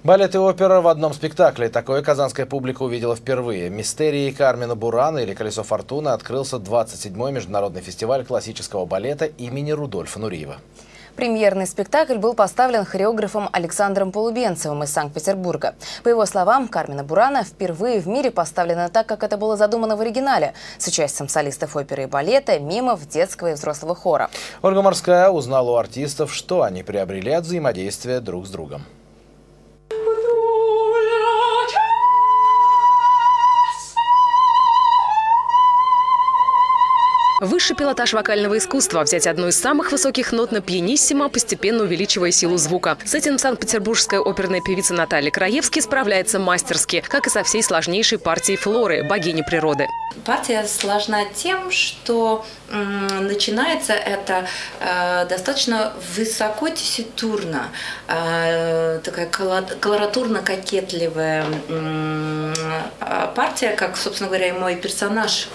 Балет и опера в одном спектакле. Такое казанская публика увидела впервые. «Мистерии Кармина Бурана» или «Колесо фортуны» открылся 27-й международный фестиваль классического балета имени Рудольфа Нуриева. Премьерный спектакль был поставлен хореографом Александром Полубенцевым из Санкт-Петербурга. По его словам, «Кармина Бурана» впервые в мире поставлена так, как это было задумано в оригинале, с участием солистов оперы и балета, мимов, детского и взрослого хора. Ольга Морская узнала у артистов, что они приобрели от взаимодействия друг с другом. Высший пилотаж вокального искусства – взять одну из самых высоких нот на пианиссимо, постепенно увеличивая силу звука. С этим санкт-петербургская оперная певица Наталья Краевский справляется мастерски, как и со всей сложнейшей партией Флоры, богини природы. Партия сложна тем, что начинается это достаточно высоко тесситурно, такая колоратурно-кокетливая партия, как, собственно говоря, и мой персонаж,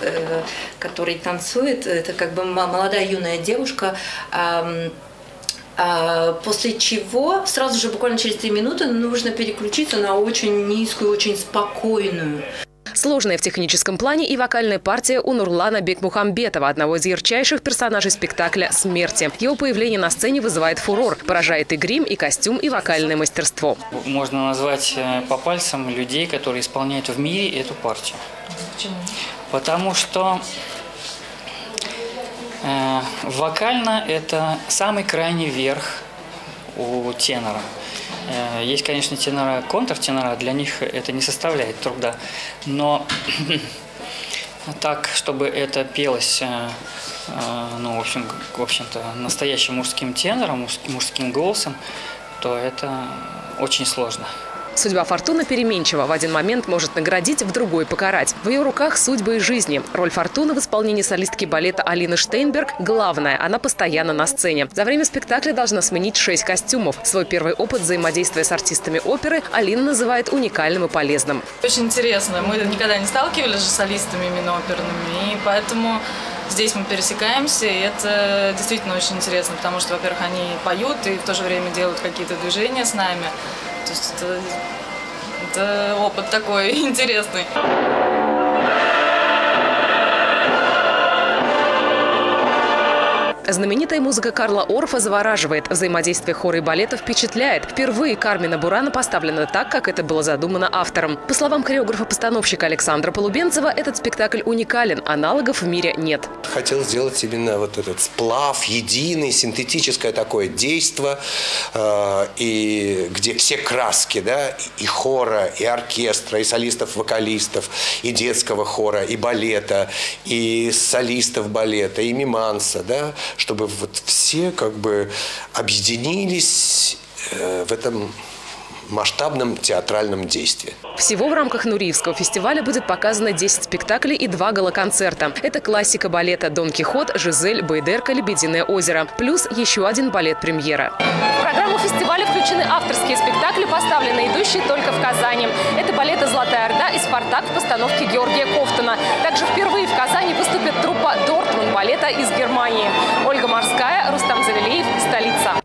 который танцует. Это как бы молодая юная девушка, после чего сразу же буквально через 3 минуты нужно переключиться на очень низкую, очень спокойную. Сложная в техническом плане и вокальная партия у Нурлана Бекмухамбетова, одного из ярчайших персонажей спектакля «Смерти». Его появление на сцене вызывает фурор, поражает и грим, и костюм, и вокальное мастерство. Можно назвать по пальцам людей, которые исполняют в мире эту партию. Почему? Потому что вокально это самый крайний верх у тенора. Есть, конечно, тенора, контртенора, для них это не составляет труда, но так, чтобы это пелось, ну, в общем-то, настоящим мужским тенором, мужским голосом, то это очень сложно. Судьба Фортуны переменчива. В один момент может наградить, в другой покарать. В ее руках судьбы и жизни. Роль Фортуны в исполнении солистки балета Алины Штейнберг главная. Она постоянно на сцене. За время спектакля должна сменить 6 костюмов. Свой первый опыт взаимодействия с артистами оперы Алина называет уникальным и полезным. Очень интересно. Мы никогда не сталкивались с солистами именно оперными. И поэтому здесь мы пересекаемся. И это действительно очень интересно. Потому что, во-первых, они поют и в то же время делают какие-то движения с нами. То есть это опыт такой интересный. Знаменитая музыка Карла Орфа завораживает. Взаимодействие хора и балета впечатляет. Впервые «Кармина Бурана» поставлена так, как это было задумано автором. По словам хореографа-постановщика Александра Полубенцева, этот спектакль уникален. Аналогов в мире нет. Хотел сделать именно вот этот сплав, единый, синтетическое такое действо, и где все краски, да, и хора, и оркестра, и солистов-вокалистов, и детского хора, и балета, и солистов балета, и миманса, да, чтобы вот все как бы объединились в этом масштабном театральном действии. Всего в рамках Нуриевского фестиваля будет показано 10 спектаклей и 2 галоконцерта. Это классика балета «Дон Кихот», «Жизель», «Байдерка», «Лебединое озеро». Плюс еще один балет-премьера. В программу фестиваля включены авторские спектакли, поставленные идущие только в Казани. Это балеты «Золотая Орда» и «Спартак» в постановке Георгия Кофтона. Также впервые в Казани выступит труппа «Дортмунд» балета из Германии. Ольга Морская, Рустам Завелиев, столица.